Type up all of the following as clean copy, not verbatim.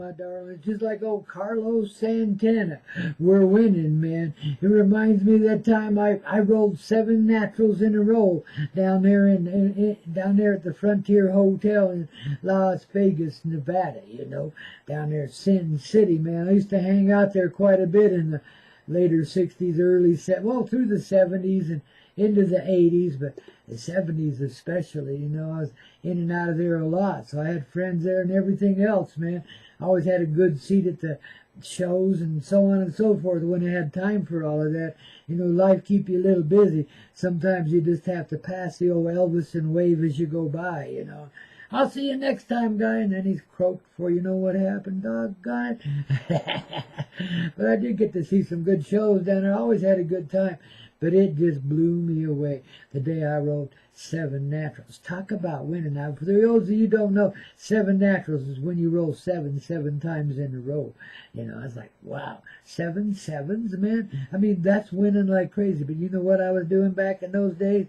my darling. Just like old Carlos Santana. We're winning, man. It reminds me of that time I rolled 7 naturals in a row down there down there at the Frontier Hotel in Las Vegas, Nevada, you know, down there at Sin City, man. I used to hang out there quite a bit in the later 60s, early 70s, well, through the 70s and into the 80s, but the 70s especially, you know, I was in and out of there a lot, so I had friends there and everything else, man. I always had a good seat at the shows and so on and so forth when I had time for all of that. You know, life keep you a little busy. Sometimes you just have to pass the old Elvis and wave as you go by, you know. I'll see you next time, guy. And then he's croaked for, you know what happened, doggone. But I did get to see some good shows down there. I always had a good time. But it just blew me away the day I rolled 7 naturals. Talk about winning. Now, for those of you who don't know, 7 naturals is when you roll 7 times in a row. You know, I was like, wow, 7 sevens, man. I mean, that's winning like crazy. But you know what I was doing back in those days?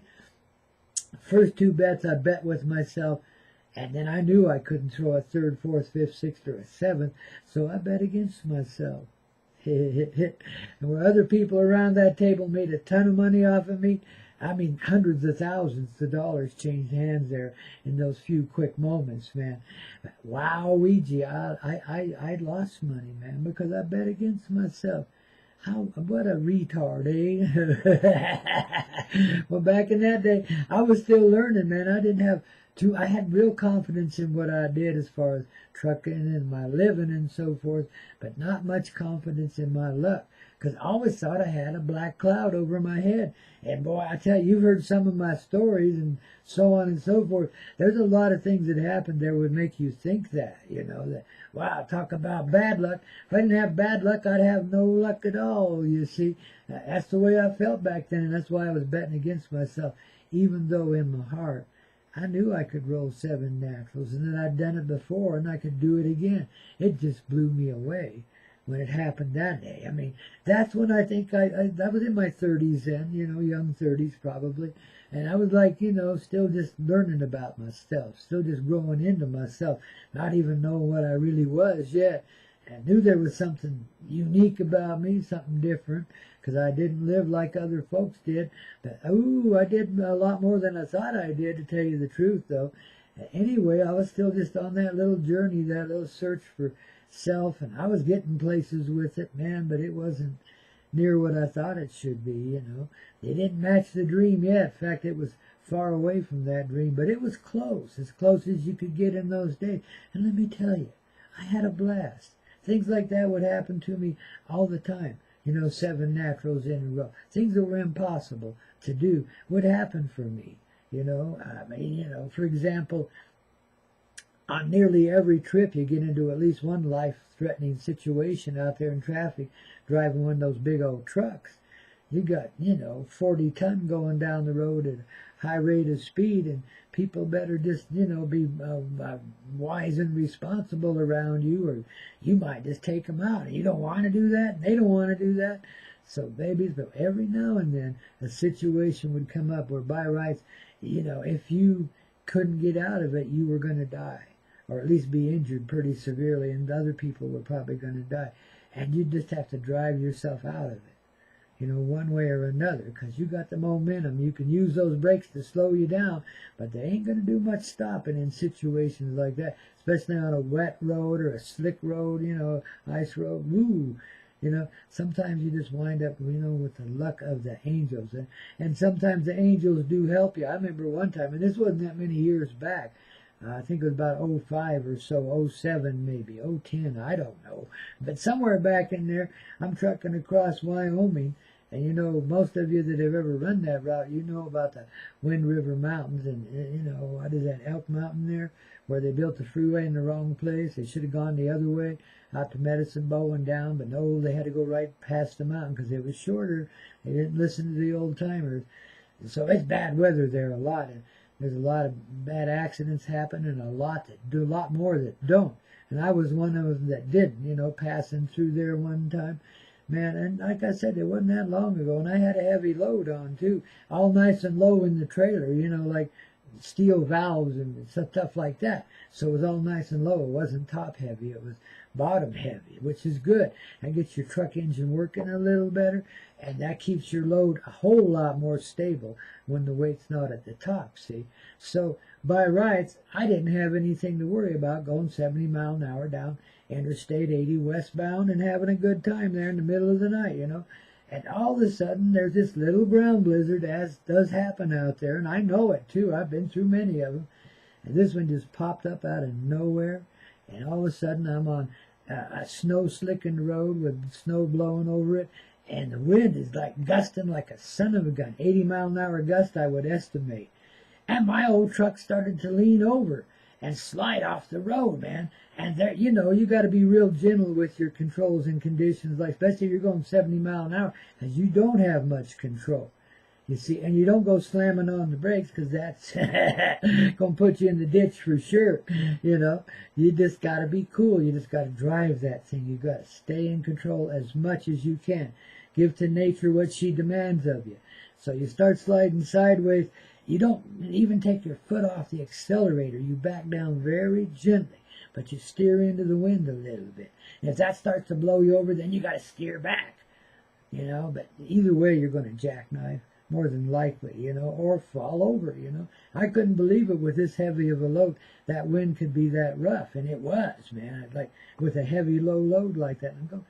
First 2 bets I bet with myself. And then I knew I couldn't throw a 3rd, 4th, 5th, 6th, or a 7th. So I bet against myself. And where other people around that table made a ton of money off of me, I mean, hundreds of thousands of dollars changed hands there in those few quick moments, man. Wow, Ouija, I lost money, man, because I bet against myself. What a retard, eh? Well, back in that day, I was still learning, man. I had real confidence in what I did as far as trucking and my living and so forth, but not much confidence in my luck, because I always thought I had a black cloud over my head. And boy, I tell you, you've heard some of my stories and so on and so forth. There's a lot of things that happened there would make you think that, you know, that, wow, talk about bad luck. If I didn't have bad luck, I'd have no luck at all, you see. That's the way I felt back then, and that's why I was betting against myself, even though in my heart, I knew I could roll 7 naturals, and that I'd done it before, and I could do it again. It just blew me away when it happened that day. I mean, that's when I think that was in my 30s then, you know, young 30s probably. And I was like, you know, still just learning about myself, still just growing into myself, not even knowing what I really was yet. I knew there was something unique about me, something different, because I didn't live like other folks did. But, I did a lot more than I thought I did, to tell you the truth, though. Anyway, I was still just on that little journey, that little search for self, and I was getting places with it, man, but it wasn't near what I thought it should be, you know. It didn't match the dream yet. In fact, it was far away from that dream, but it was close as you could get in those days. And let me tell you, I had a blast. Things like that would happen to me all the time. You know, 7 naturals in a row. Things that were impossible to do would happen for me. You know, I mean, you know, for example, on nearly every trip you get into at least one life-threatening situation out there in traffic, driving one of those big old trucks. You got, you know, 40 ton going down the road at a high rate of speed, and people better just, you know, be wise and responsible around you, or you might just take them out. And you don't want to do that, and they don't want to do that. So babies, but every now and then a situation would come up where by rights, you know, if you couldn't get out of it, you were going to die, or at least be injured pretty severely, and other people were probably going to die. And you just have to drive yourself out of it, you know, one way or another, because you got the momentum. You can use those brakes to slow you down, but they ain't going to do much stopping in situations like that, especially on a wet road or a slick road, you know, ice road. Woo! You know, sometimes you just wind up, you know, with the luck of the angels. And sometimes the angels do help you. I remember one time, and this wasn't that many years back, I think it was about '05 or so, '07 maybe, '10, I don't know. But somewhere back in there, I'm trucking across Wyoming. And you know, most of you that have ever run that route, you know about the Wind River Mountains, and you know, what is that, Elk Mountain there, where they built the freeway in the wrong place. They should have gone the other way, out to Medicine Bow and down, but no, they had to go right past the mountain because it was shorter. They didn't listen to the old timers. So it's bad weather there a lot, and there's a lot of bad accidents happen, and a lot that do, a lot more that don't. And I was one of them that didn't, you know, passing through there one time. Man, and like I said, it wasn't that long ago, and I had a heavy load on, too, all nice and low in the trailer, you know, like steel valves and stuff like that. So it was all nice and low. It wasn't top heavy. It was bottom heavy, which is good. That gets your truck engine working a little better, and that keeps your load a whole lot more stable when the weight's not at the top, see? So by rights, I didn't have anything to worry about going 70 mile an hour down Interstate 80 westbound and having a good time there in the middle of the night, you know. And all of a sudden, there's this little brown blizzard, as does happen out there, and I know it too. I've been through many of them. And this one just popped up out of nowhere, and all of a sudden I'm on a snow-slickened road with snow blowing over it, and the wind is like gusting like a son of a gun, 80 mile an hour gust I would estimate. And my old truck started to lean over and slide off the road, man. And there, you know, you got to be real gentle with your controls in conditions like, especially if you're going 70 mile an hour, because you don't have much control. You see, and you don't go slamming on the brakes, because that's going to put you in the ditch for sure. You know, you just got to be cool. You just got to drive that thing. You got to stay in control as much as you can. Give to nature what she demands of you. So you start sliding sideways. You don't even take your foot off the accelerator. You back down very gently, but you steer into the wind a little bit. And if that starts to blow you over, then you got to steer back. You know, but either way, you're going to jackknife, more than likely, you know, or fall over, you know. I couldn't believe it with this heavy of a load. That wind could be that rough, and it was, man. Like, with a heavy, low load like that. I'm going,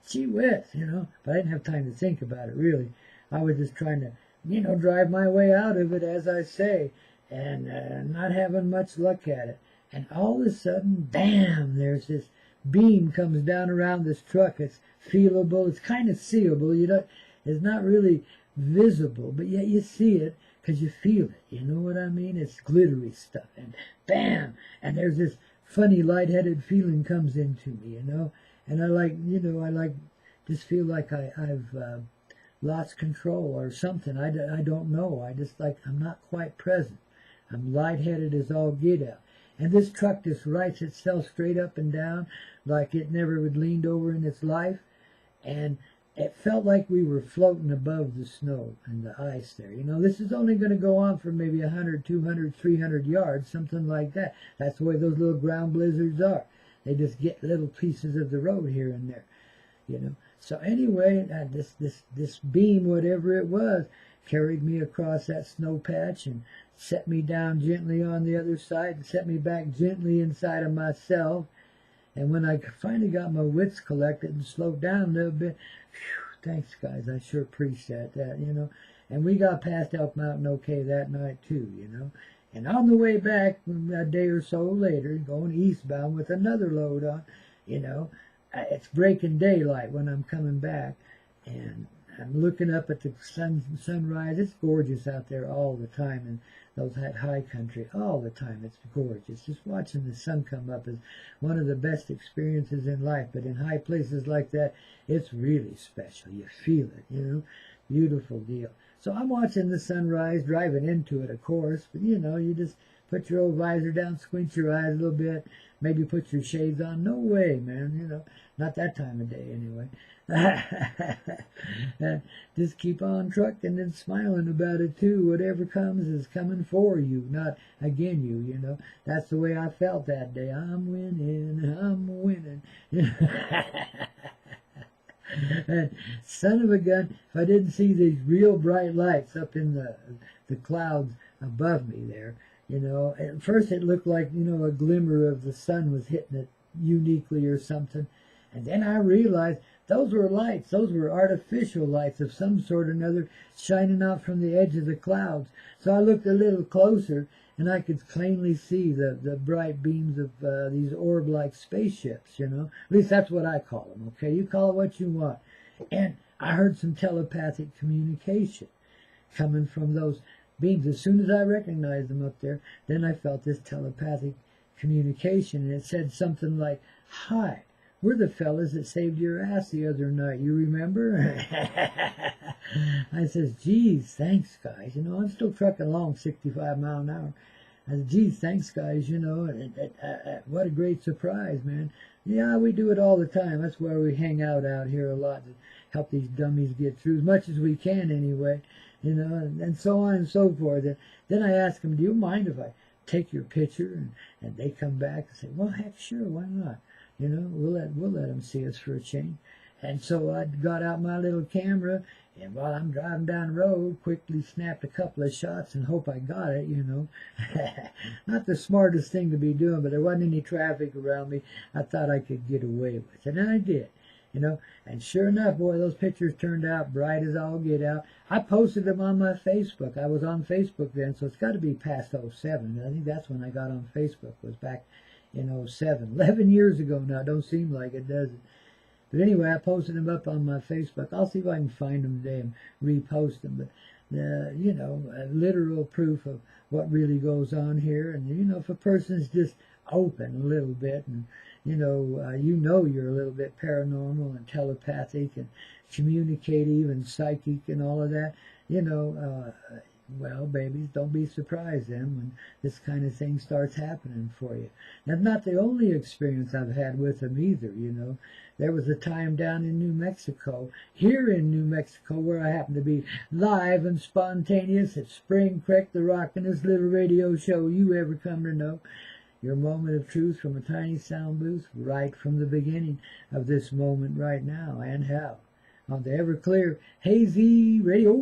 gee whiz, you know. But I didn't have time to think about it, really. I was just trying to, you know, drive my way out of it, as I say, and not having much luck at it. And all of a sudden, bam, there's this beam comes down around this truck. It's feelable. It's kind of seeable. You know, it's not really visible, but yet you see it because you feel it. You know what I mean? It's glittery stuff. And bam, and there's this funny lightheaded feeling comes into me, you know. And I like, you know, I like just feel like I've lost control or something. I don't know. I just like, I'm not quite present. I'm lightheaded as all get out. And this truck just rights itself straight up and down like it never would leaned over in its life. And it felt like we were floating above the snow and the ice there. You know, this is only going to go on for maybe 100, 200, 300 yards, something like that. That's the way those little ground blizzards are. They just get little pieces of the road here and there, you know. So anyway, this beam, whatever it was, carried me across that snow patch and set me down gently on the other side and set me back gently inside of myself. And when I finally got my wits collected and slowed down a little bit, whew, thanks, guys. I sure appreciate that, you know. And we got past Elk Mountain okay that night, too, you know. And on the way back, a day or so later, going eastbound with another load on, you know, it's breaking daylight when I'm coming back, and I'm looking up at the sunrise. It's gorgeous out there all the time, and that high country all the time. It's gorgeous. Just watching the sun come up is one of the best experiences in life. But in high places like that, it's really special. You feel it, you know. Beautiful deal. So I'm watching the sunrise, driving into it, of course. But, you know, you just put your old visor down, squint your eyes a little bit, maybe put your shades on. No way, man, you know. Not that time of day, anyway. Just keep on trucking and smiling about it, too. Whatever comes is coming for you, not again you, you know. That's the way I felt that day. I'm winning, I'm winning. And son of a gun, if I didn't see these real bright lights up in the clouds above me there, you know, at first it looked like, you know, a glimmer of the sun was hitting it uniquely or something. And then I realized those were lights. Those were artificial lights of some sort or another shining out from the edge of the clouds. So I looked a little closer, and I could plainly see the bright beams of these orb-like spaceships, you know. At least that's what I call them, okay? You call it what you want. And I heard some telepathic communication coming from those beams. As soon as I recognized them up there, then I felt this telepathic communication, and it said something like, "Hi, we're the fellas that saved your ass the other night. You remember?" I says, "Geez, thanks, guys. You know, I'm still trucking along 65 mile an hour. I said, geez, thanks, guys. You know, what a great surprise, man. Yeah, we do it all the time. That's why we hang out here a lot to help these dummies get through, as much as we can anyway. you know, and so on and so forth. And then I ask them, do you mind if I take your picture? And they come back and say, well, heck, sure, why not? You know, we'll let them see us for a change. And so I got out my little camera, and while I'm driving down the road, quickly snapped a couple of shots and hope I got it, you know. Not the smartest thing to be doing, but there wasn't any traffic around me. I thought I could get away with it, and I did, you know. And sure enough, boy, those pictures turned out bright as all get out. I posted them on my Facebook. I was on Facebook then, so it's got to be past '07. I think that's when I got on Facebook, was back in '07. 11 years ago now. Don't seem like it, does it? But anyway, I posted them up on my Facebook. I'll see if I can find them today and repost them. But, you know, literal proof of what really goes on here. And, you know, if a person's just open a little bit and, you know you're a little bit paranormal and telepathic and communicate, even psychic and all of that, you know, well, babies, don't be surprised then when this kind of thing starts happening for you. That's not the only experience I've had with them either, you know. There was a time down in New Mexico, here in New Mexico, where I happened to be live and spontaneous at Spring Creek, the rockin'est little radio show you ever come to know. Your moment of truth from a tiny sound booth, right from the beginning of this moment right now, and how. On the ever-clear, hazy radio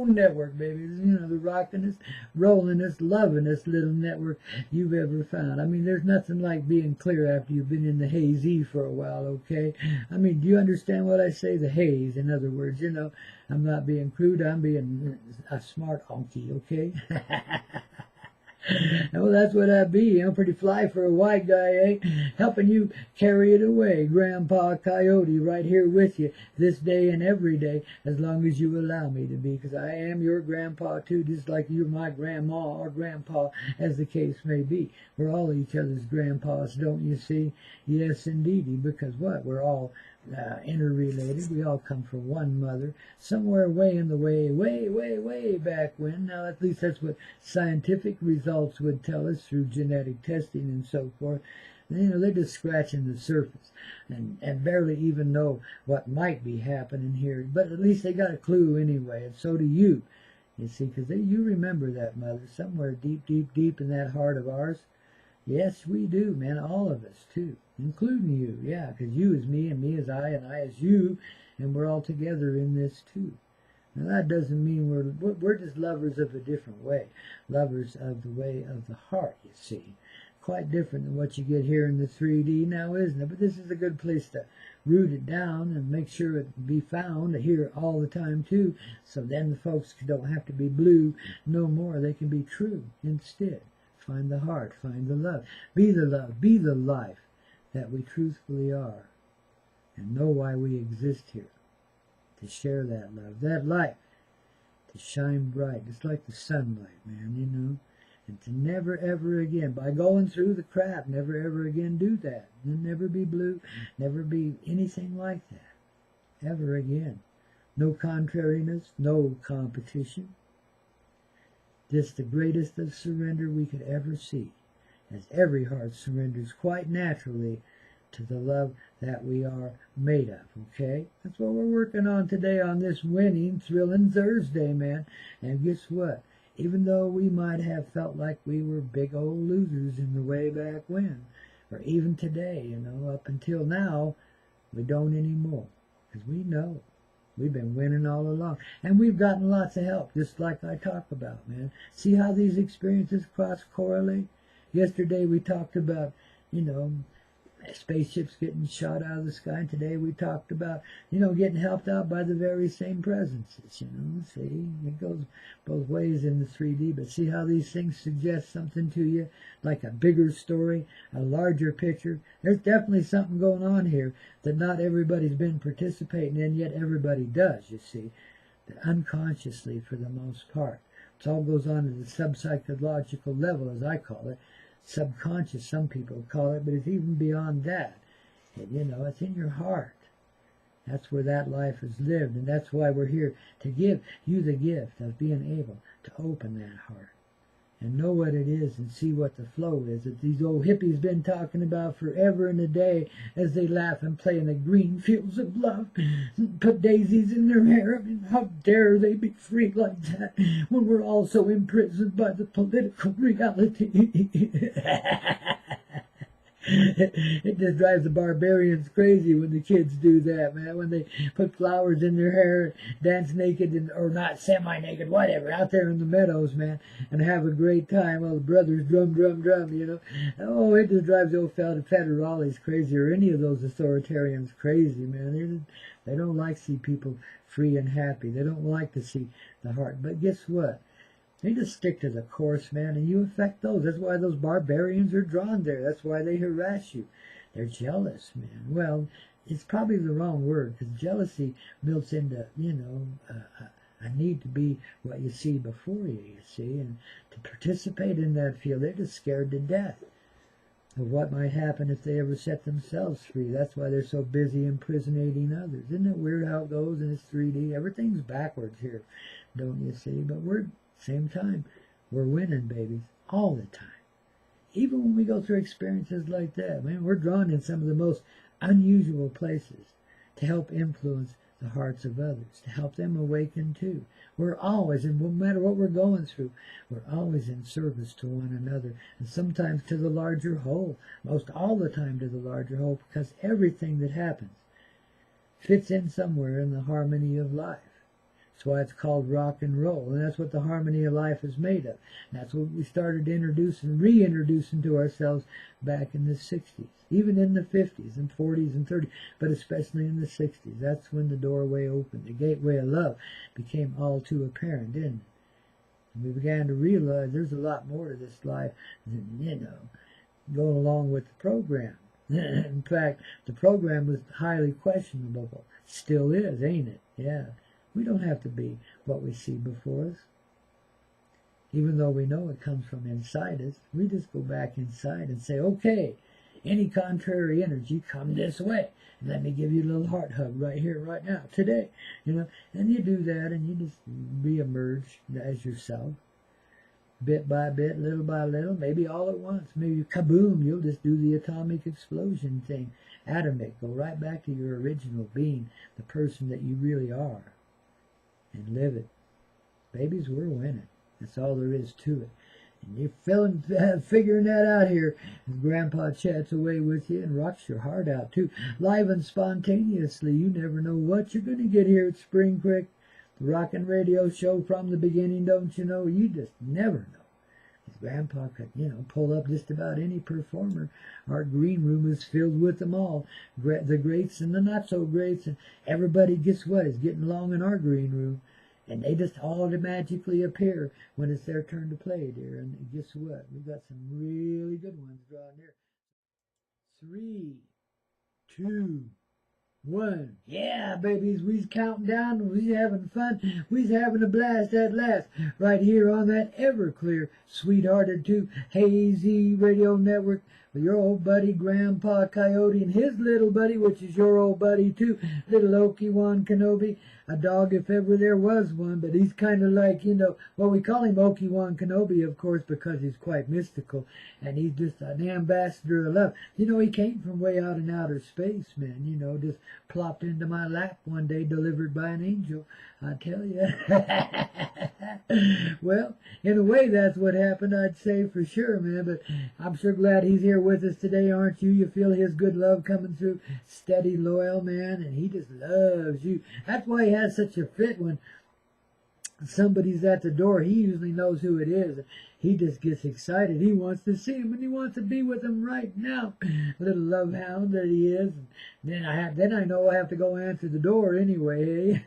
network, baby. You know, the rockin'est, rolling'est, loving'est little network you've ever found. I mean, there's nothing like being clear after you've been in the hazy for a while, okay? I mean, do you understand what I say? The haze, in other words, you know. I'm not being crude, I'm being a smart honky, okay? Well, that's what I be. I'm pretty fly for a white guy, eh? Helping you carry it away. Grandpa Coyote right here with you this day and every day, as long as you allow me to be, because I am your grandpa too, just like you're my grandma or grandpa, as the case may be. We're all each other's grandpas, don't you see? Yes, indeedy, because what? We're all interrelated. We all come from one mother, somewhere way in the way back when. Now, at least that's what scientific results would tell us through genetic testing and so forth. You know, they're just scratching the surface and barely even know what might be happening here. But at least they got a clue anyway, and so do you. You see, because you remember that mother somewhere deep in that heart of ours. Yes, we do, man, all of us, too, including you, yeah, because you is me, and me is I, and I is you, and we're all together in this, too. Now, that doesn't mean we're just lovers of a different way, lovers of the way of the heart, you see. Quite different than what you get here in the 3D now, isn't it? But this is a good place to root it down and make sure it can be found here all the time, too, so then the folks don't have to be blue no more. They can be true instead. Find the heart, find the love, be the life that we truthfully are, and know why we exist here, to share that love, that light, to shine bright, just like the sunlight, man, you know, and to never, ever again, by going through the crap, never, ever again do that, and never be blue, never be anything like that, ever again. No contrariness, no competition. Just the greatest of surrender we could ever see, as every heart surrenders quite naturally to the love that we are made of, okay? That's what we're working on today on this winning, thrilling Thursday, man. And guess what? Even though we might have felt like we were big old losers in the way back when, or even today, you know, up until now, we don't anymore, because we know. We've been winning all along. And we've gotten lots of help, just like I talk about, man. See how these experiences cross-correlate? Yesterday we talked about, you know, spaceships getting shot out of the sky. And today we talked about, you know, getting helped out by the very same presences, you know. See, it goes both ways in the 3D. But see how these things suggest something to you, like a bigger story, a larger picture. There's definitely something going on here that not everybody's been participating in, yet everybody does, you see, that unconsciously for the most part. It all goes on at the sub-psychological level, as I call it. Subconscious, some people call it, but it's even beyond that. And, you know, it's in your heart. That's where that life is lived, and that's why we're here, to give you the gift of being able to open that heart and know what it is and see what the flow is that these old hippies been talking about forever and a day as they laugh and play in the green fields of love, put daisies in their hair. I mean, how dare they be free like that when we're all so imprisoned by the political reality. It just drives the barbarians crazy when the kids do that, man. When they put flowers in their hair, dance naked, or not semi-naked, whatever, out there in the meadows, man, and have a great time while the brothers drum, drum, drum, you know. Oh, it just drives the old federales crazy, or any of those authoritarians crazy, man. They don't like to see people free and happy. They don't like to see the heart. But guess what? They just stick to the course, man, and you affect those. That's why those barbarians are drawn there. That's why they harass you. They're jealous, man. Well, it's probably the wrong word, because jealousy builds into, a need to be what you see before you see, and to participate in that field, they're just scared to death of what might happen if they ever set themselves free. That's why they're so busy imprisonating others. Isn't it weird how it goes in this 3D? Everything's backwards here, don't you see? But same time, we're winning, babies, all the time. Even when we go through experiences like that, man, we're drawn in some of the most unusual places to help influence the hearts of others, to help them awaken too. We're always, and no matter what we're going through, we're always in service to one another, and sometimes to the larger whole, most all the time to the larger whole, because everything that happens fits in somewhere in the harmony of life. That's why it's called rock and roll, and that's what the harmony of life is made of. And that's what we started reintroducing to ourselves back in the 60s, even in the 50s and 40s and 30s, but especially in the 60s. That's when the doorway opened. The gateway of love became all too apparent, didn't it? And we began to realize there's a lot more to this life than, going along with the program. In fact, the program was highly questionable. Still is, ain't it? Yeah. We don't have to be what we see before us. Even though we know it comes from inside us, we just go back inside and say, okay, any contrary energy, come this way. And let me give you a little heart hug right here, right now, today. And you do that, and you just re-emerge as yourself. Bit by bit, little by little, maybe all at once. Maybe kaboom, you'll just do the atomic explosion thing. Atomic, go right back to your original being, the person that you really are. And live it. Babies, we're winning. That's all there is to it. And you're figuring that out here as Grandpa chats away with you and rocks your heart out too. Live and spontaneously. You never know what you're going to get here at Spring Creek. The Rockin' Radio Show from the beginning, don't you know? You just never know. As Grandpa could, pull up just about any performer. Our green room is filled with them all. The greats and the not-so-greats. And everybody, guess what, is getting along in our green room. And they just magically appear when it's their turn to play, dear. And guess what? We've got some really good ones drawn here. 3, 2, 1. Yeah, babies, we's counting down, we's having fun, we's having a blast at last, right here on that Everclear, sweethearted too, hazy radio network, with your old buddy Grandpa Coyote and his little buddy, which is your old buddy too, little Obi-Wan Kenobi, a dog if ever there was one, but he's kind of like, well, we call him Obi-Wan Kenobi, of course, because he's quite mystical, and he's just an ambassador of love. He came from way out in outer space, man, just plopped into my lap one day, delivered by an angel, I tell you. Well, in a way, that's what happened, I'd say for sure, man, but I'm sure glad he's here with us today, aren't you? You feel his good love coming through, steady, loyal, man, and he just loves you. That's why he has such a fit when somebody's at the door. He usually knows who it is. He just gets excited. He wants to see him, and he wants to be with him right now. Little love hound that he is. And then I know I have to go answer the door anyway.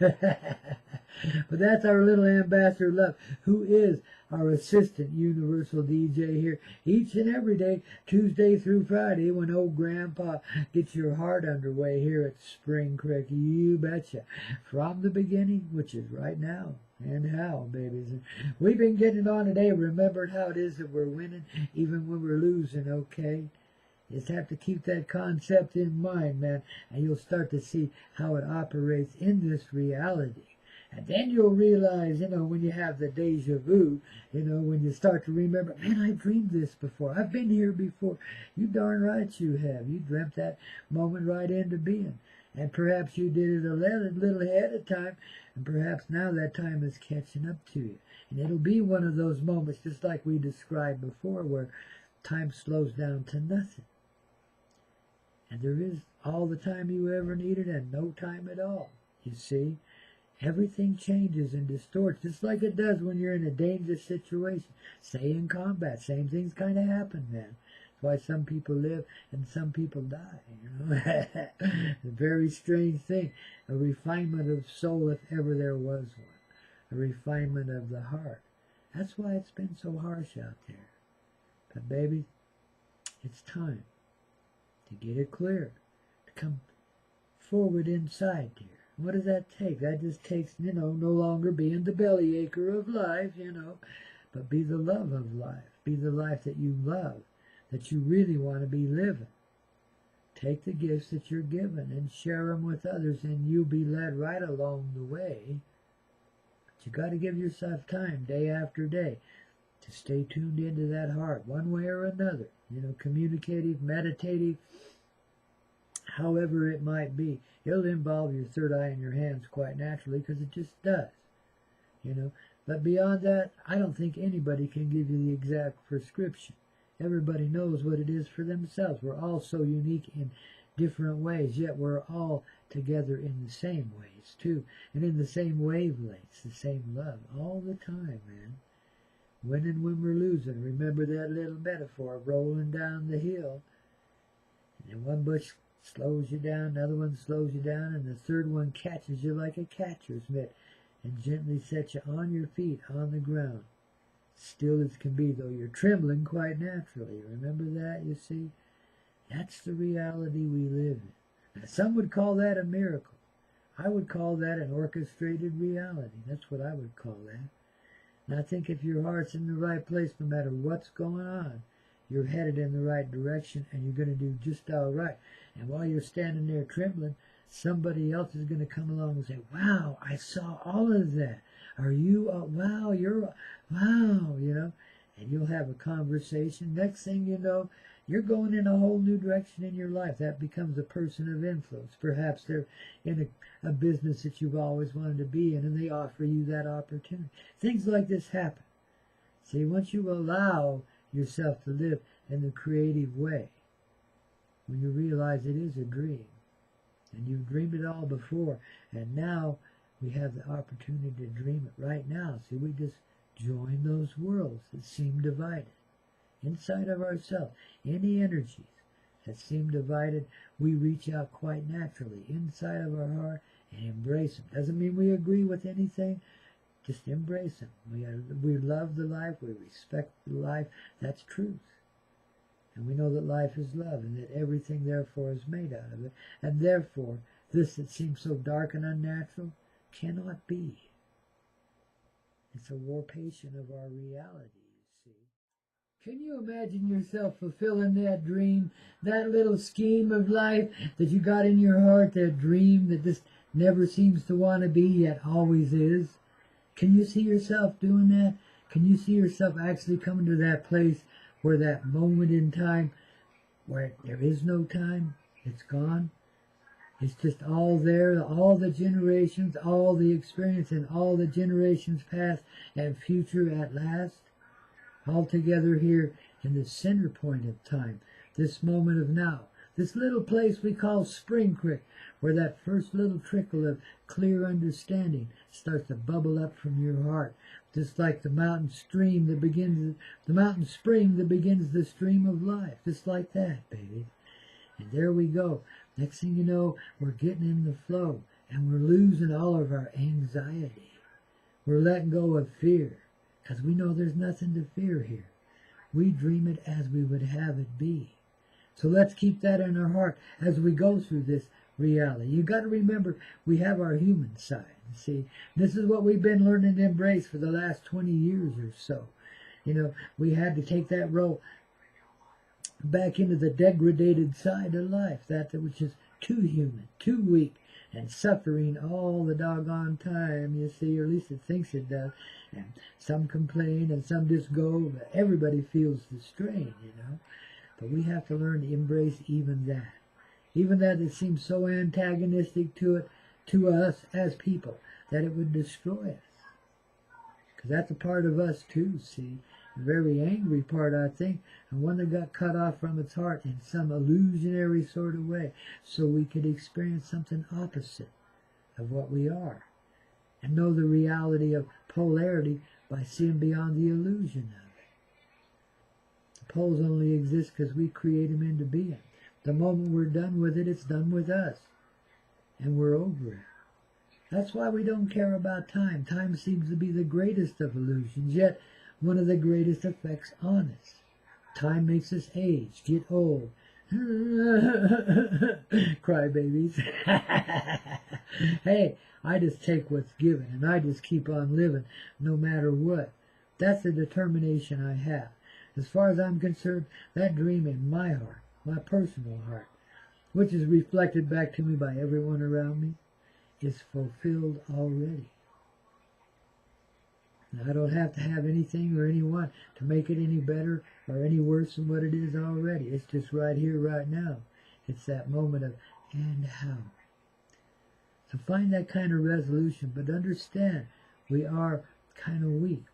But that's our little ambassador of love, who is our assistant universal DJ here each and every day, Tuesday through Friday, when old Grandpa gets your heart underway here at Spring Creek. You betcha. From the beginning, which is right now. And how, babies. We've been getting it on today. Remembered how it is that we're winning even when we're losing, okay? Just have to keep that concept in mind, man, and you'll start to see how it operates in this reality. And then you'll realize, when you have the deja vu, when you start to remember, man, I dreamed this before. I've been here before. You darn right you have. You dreamt that moment right into being. And perhaps you did it a little ahead of time, and perhaps now that time is catching up to you. And it'll be one of those moments, just like we described before, where time slows down to nothing. And there is all the time you ever needed and no time at all. You see? Everything changes and distorts, just like it does when you're in a dangerous situation. Say in combat, same things kind of happen, man. That's why some people live and some people die, A very strange thing. A refinement of soul, if ever there was one. A refinement of the heart. That's why it's been so harsh out there. But baby, it's time to get it clear, to come forward inside, dear. What does that take? That just takes, no longer being the bellyacre of life, but be the love of life. Be the life that you love, that you really want to be living. Take the gifts that you're given and share them with others, and you'll be led right along the way. But you got to give yourself time, day after day, to stay tuned into that heart, one way or another. Communicative, meditative, however it might be. It'll involve your third eye and your hands quite naturally, because it just does. But beyond that, I don't think anybody can give you the exact prescription. Everybody knows what it is for themselves. We're all so unique in different ways, yet we're all together in the same ways too, and in the same wavelengths, the same love, all the time, man. Winning when we're losing. Remember that little metaphor of rolling down the hill, and then one bush slows you down, another one slows you down, and the third one catches you like a catcher's mitt and gently sets you on your feet on the ground. Still as can be, though you're trembling quite naturally. Remember that, you see? That's the reality we live in. Now, some would call that a miracle. I would call that an orchestrated reality. That's what I would call that. And I think if your heart's in the right place, no matter what's going on, you're headed in the right direction, and you're going to do just all right. And while you're standing there trembling, somebody else is going to come along and say, wow, I saw all of that. Are you, wow, you're, wow, and you'll have a conversation. Next thing you know, you're going in a whole new direction in your life. That becomes a person of influence. Perhaps they're in a business that you've always wanted to be in, and they offer you that opportunity. Things like this happen. See, once you allow yourself to live in the creative way, when you realize it is a dream, and you've dreamed it all before, and now we have the opportunity to dream it right now. See, we just join those worlds that seem divided inside of ourselves. Any energies that seem divided, we reach out quite naturally inside of our heart and embrace them. Doesn't mean we agree with anything. Just embrace them. We love the life. We respect the life. That's truth. And we know that life is love, and that everything, therefore, is made out of it. And therefore, this that seems so dark and unnatural cannot be. It's a warpation of our reality, you see. Can you imagine yourself fulfilling that dream, that little scheme of life that you got in your heart, that dream that just never seems to want to be, yet always is? Can you see yourself doing that? Can you see yourself actually coming to that place where that moment in time, where there is no time, it's gone? It's just all there, all the generations, all the experience, and all the generations past and future at last, all together here in the center point of time, this moment of now, this little place we call Spring Creek, where that first little trickle of clear understanding starts to bubble up from your heart, just like the mountain stream that begins, the mountain spring that begins the stream of life, just like that, baby. And there we go. Next thing you know, we're getting in the flow, and we're losing all of our anxiety. We're letting go of fear, because we know there's nothing to fear here. We dream it as we would have it be. So let's keep that in our heart as we go through this reality. You've got to remember, we have our human side. See, this is what we've been learning to embrace for the last 20 years or so. We had to take that role back into the degraded side of life, that which is too human, too weak, and suffering all the doggone time, you see, or at least it thinks it does. And some complain and some just go, but everybody feels the strain, you know. But we have to learn to embrace even that. Even that it seems so antagonistic to us as people, that it would destroy us. Because that's a part of us too, see. A very angry part, I think, and one that got cut off from its heart in some illusionary sort of way, so we could experience something opposite of what we are, and know the reality of polarity by seeing beyond the illusion of it. The poles only exist because we create them into being. The moment we're done with it, it's done with us, and we're over it. That's why we don't care about time. Time seems to be the greatest of illusions, yet one of the greatest effects on us. Time makes us age, get old. Cry babies. Hey, I just take what's given, and I just keep on living, no matter what. That's the determination I have. As far as I'm concerned, that dream in my heart, my personal heart, which is reflected back to me by everyone around me, is fulfilled already. Now, I don't have to have anything or anyone to make it any better or any worse than what it is already. It's just right here, right now. It's that moment of, and how. So find that kind of resolution, but understand we are kind of weak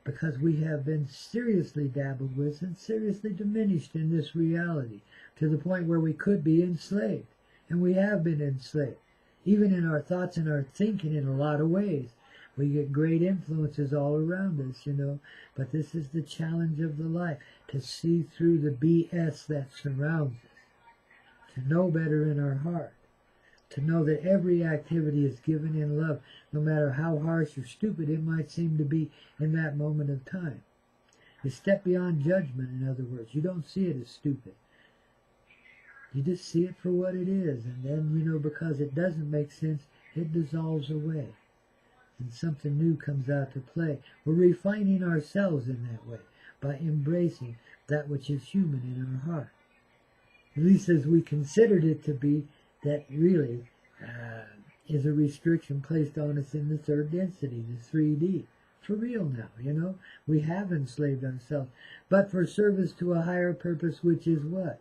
because we have been seriously dabbled with and seriously diminished in this reality to the point where we could be enslaved. And we have been enslaved. Even in our thoughts and our thinking in a lot of ways. We get great influences all around us, you know. But this is the challenge of the life, to see through the BS that surrounds us. To know better in our heart. To know that every activity is given in love, no matter how harsh or stupid it might seem to be in that moment of time. You step beyond judgment, in other words. You don't see it as stupid. You just see it for what it is, and then, you know, because it doesn't make sense, it dissolves away, and something new comes out to play. We're refining ourselves in that way, by embracing that which is human in our heart. At least as we considered it to be, that really is a restriction placed on us in the third density, the 3D. For real now, you know. We have enslaved ourselves, but for service to a higher purpose, which is what?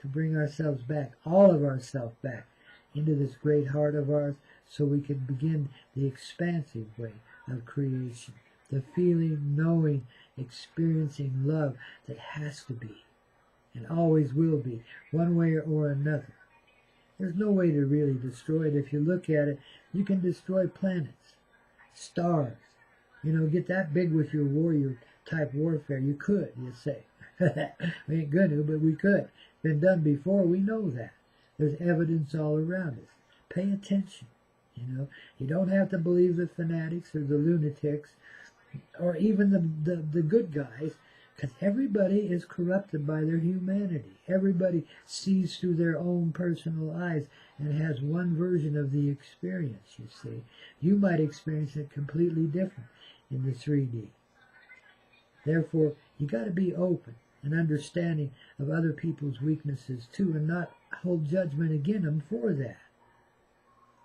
To bring ourselves back, all of ourselves back, into this great heart of ours, so we can begin the expansive way of creation. The feeling, knowing, experiencing love that has to be, and always will be, one way or another. There's no way to really destroy it. If you look at it, you can destroy planets, stars. You know, get that big with your warrior type warfare. You could, you say. We ain't gonna, but we could. Been done before, we know that. There's evidence all around us. Pay attention, you know. You don't have to believe the fanatics or the lunatics or even the good guys, because everybody is corrupted by their humanity. Everybody sees through their own personal eyes and has one version of the experience, you see. You might experience it completely different in the 3D. Therefore, you got to be open and understanding of other people's weaknesses too, and not hold judgment against them for that.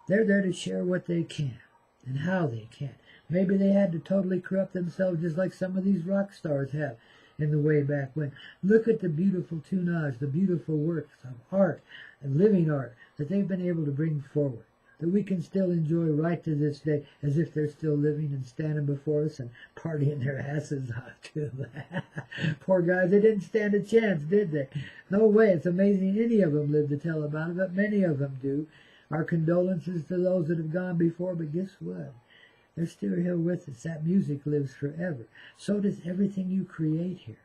They're there to share what they can and how they can. Maybe they had to totally corrupt themselves just like some of these rock stars have in the way back when. Look at the beautiful tunage, the beautiful works of art and living art that they've been able to bring forward, that we can still enjoy right to this day, as if they're still living and standing before us and partying their asses off too. Poor guys, they didn't stand a chance, did they? No way. It's amazing any of them live to tell about it, but many of them do. Our condolences to those that have gone before, but guess what? They're still here with us. That music lives forever. So does everything you create here.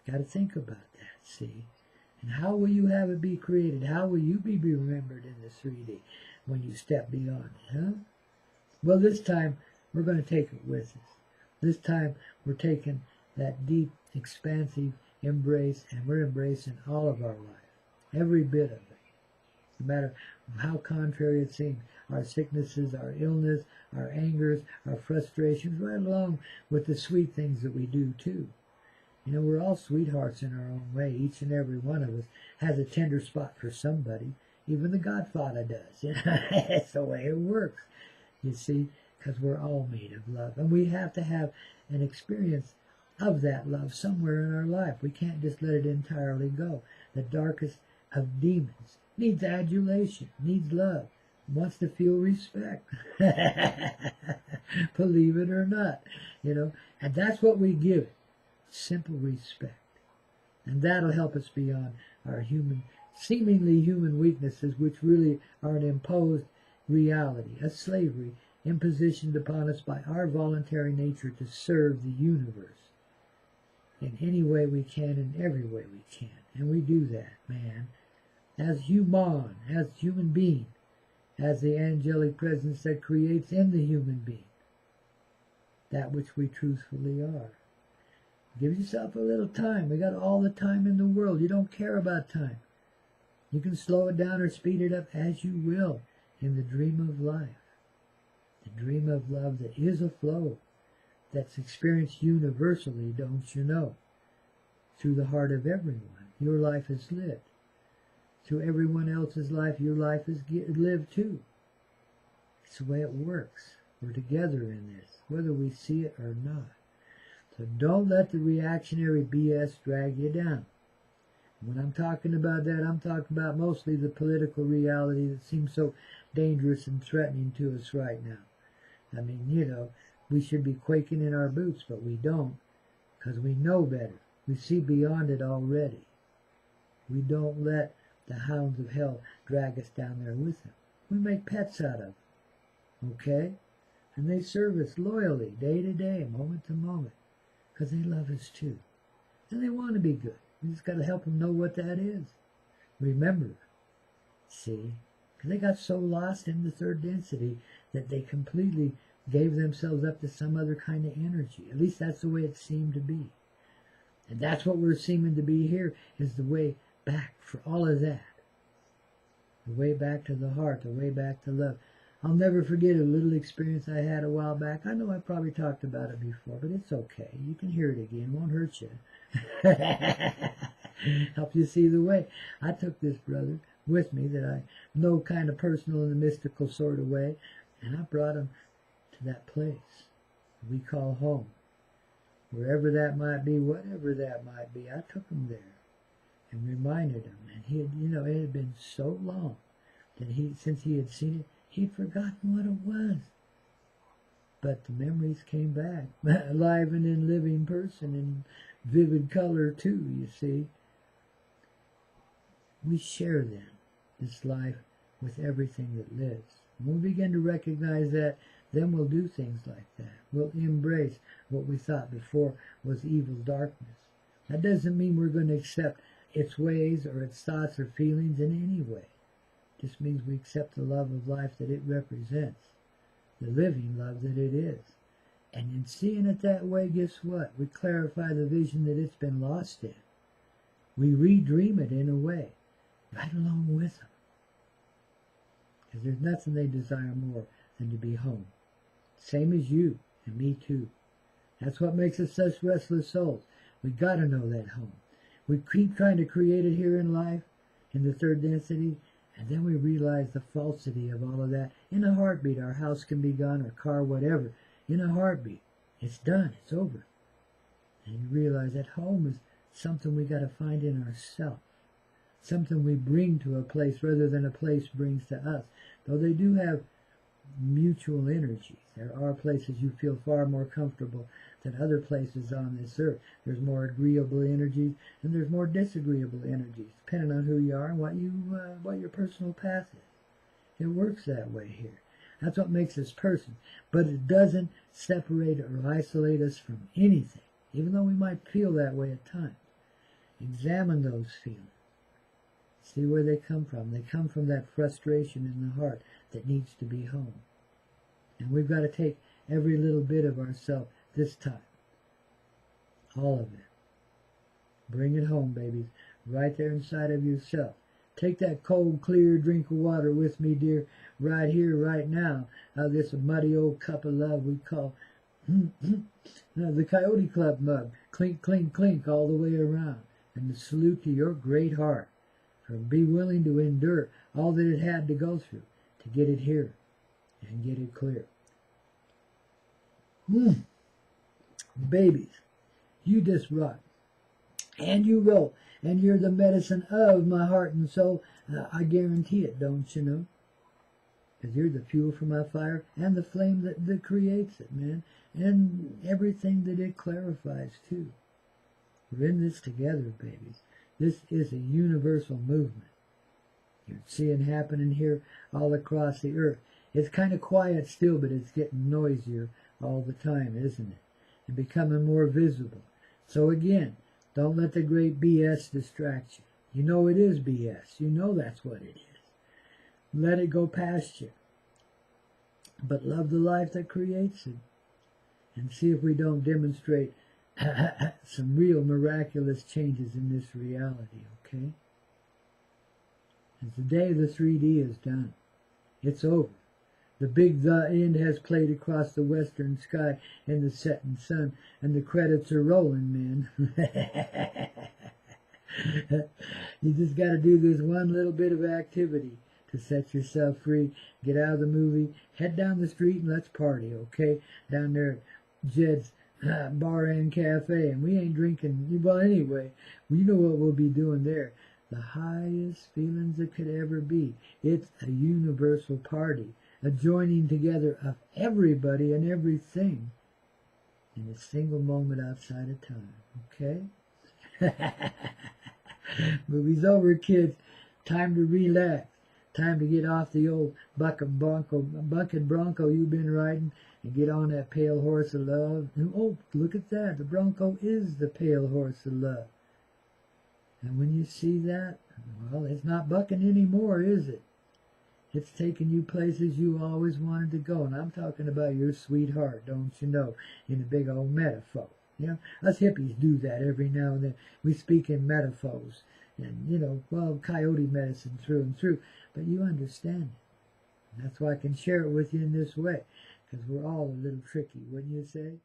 Got to think about that, see? And how will you have it be created? How will you be remembered in the 3D when you step beyond it, huh? Well, this time, we're going to take it with us. This time, we're taking that deep, expansive embrace, and we're embracing all of our life. Every bit of it. No matter how contrary it seems. Our sicknesses, our illness, our angers, our frustrations, right along with the sweet things that we do, too. You know, we're all sweethearts in our own way. Each and every one of us has a tender spot for somebody. Even the Godfather does. You know, that's the way it works. You see, because we're all made of love. And we have to have an experience of that love somewhere in our life. We can't just let it entirely go. The darkest of demons needs adulation, needs love, wants to feel respect. Believe it or not, you know. And that's what we give it. Simple respect. And that'll help us beyond our seemingly human weaknesses, which really are an imposed reality, a slavery impositioned upon us by our voluntary nature to serve the universe in any way we can, in every way we can. And we do that, man, as human being, as the angelic presence that creates in the human being that which we truthfully are. Give yourself a little time. We got all the time in the world. You don't care about time. You can slow it down or speed it up as you will in the dream of life. The dream of love that is a flow, that's experienced universally, don't you know? Through the heart of everyone. Your life is lived. Through everyone else's life, your life is lived too. It's the way it works. We're together in this, whether we see it or not. So don't let the reactionary BS drag you down. When I'm talking about that, I'm talking about mostly the political reality that seems so dangerous and threatening to us right now. I mean, you know, we should be quaking in our boots, but we don't, because we know better. We see beyond it already. We don't let the hounds of hell drag us down there with them. We make pets out of them, okay? And they serve us loyally, day to day, moment to moment, because they love us too. And they want to be good. We just got to help them know what that is. Remember, see, because they got so lost in the third density that they completely gave themselves up to some other kind of energy. At least that's the way it seemed to be. And that's what we're seeming to be here, is the way back for all of that. The way back to the heart, the way back to love. I'll never forget a little experience I had a while back. I know I probably talked about it before, but it's okay. You can hear it again. It won't hurt you. Help you see the way. I took this brother with me that I know kind of personal in the mystical sort of way, and I brought him to that place we call home. Wherever that might be, whatever that might be, I took him there and reminded him. And he had, you know, it had been so long that since he had seen it, he'd forgotten what it was. But the memories came back, alive and in living person, in vivid color too, you see. We share then this life with everything that lives. When we begin to recognize that, then we'll do things like that. We'll embrace what we thought before was evil darkness. That doesn't mean we're going to accept its ways or its thoughts or feelings in any way. It just means we accept the love of life that it represents, the living love that it is. And in seeing it that way, guess what? We clarify the vision that it's been lost in. We redream it in a way, right along with them. Because there's nothing they desire more than to be home. Same as you and me too. That's what makes us such restless souls. We got to know that home. We keep trying to create it here in life, in the third density, and then we realize the falsity of all of that. In a heartbeat, our house can be gone, our car, whatever. In a heartbeat, it's done, it's over. And you realize that home is something we got to find in ourselves. Something we bring to a place rather than a place brings to us. Though they do have mutual energies. There are places you feel far more comfortable than other places on this earth. There's more agreeable energies and there's more disagreeable energies, depending on who you are and what your personal path is. It works that way here. That's what makes us persons. But it doesn't separate or isolate us from anything, even though we might feel that way at times. Examine those feelings. See where they come from. They come from that frustration in the heart that needs to be home. And we've got to take every little bit of ourselves this time. All of it. Bring it home, babies. Right there inside of yourself. Take that cold, clear drink of water with me, dear, right here, right now. Out of this muddy old cup of love we call the Coyote Club mug. clink, clink, clink all the way around, and the salute to your great heart, for be willing to endure all that it had to go through to get it here and get it clear. Babies, you just rock, and you roll, and you're the medicine of my heart and soul. I guarantee it, don't you know? Because you're the fuel for my fire and the flame that creates it, man, and everything that it clarifies too. We're in this together, babies. This is a universal movement. You're seeing happening here all across the earth. It's kind of quiet still, but it's getting noisier all the time, isn't it? And becoming more visible. So again, don't let the great BS distract you. You know it is BS. You know that's what it is. Let it go past you. But love the life that creates it. And see if we don't demonstrate some real miraculous changes in this reality, okay? As the day of the 3D is done, it's over. The big The End has played across the western sky in the setting sun, and the credits are rolling, man. You just got to do this one little bit of activity to set yourself free. Get out of the movie, head down the street, and let's party, okay? Down there at Jed's Bar and Cafe, and we ain't drinking. Well, anyway, you know what we'll be doing there. The highest feelings that could ever be. It's a universal party, a joining together of everybody and everything in a single moment outside of time, okay? Movie's over, kids. Time to relax. Time to get off the old bucket bronco you've been riding and get on that pale horse of love. Oh, look at that. The bronco is the pale horse of love. And when you see that, well, it's not bucking anymore, is it? It's taking you places you always wanted to go. And I'm talking about your sweetheart, don't you know, in a big old metaphor. You know, us hippies do that every now and then. We speak in metaphors. And, you know, well, coyote medicine through and through. But you understand it. And that's why I can share it with you in this way. Because we're all a little tricky, wouldn't you say?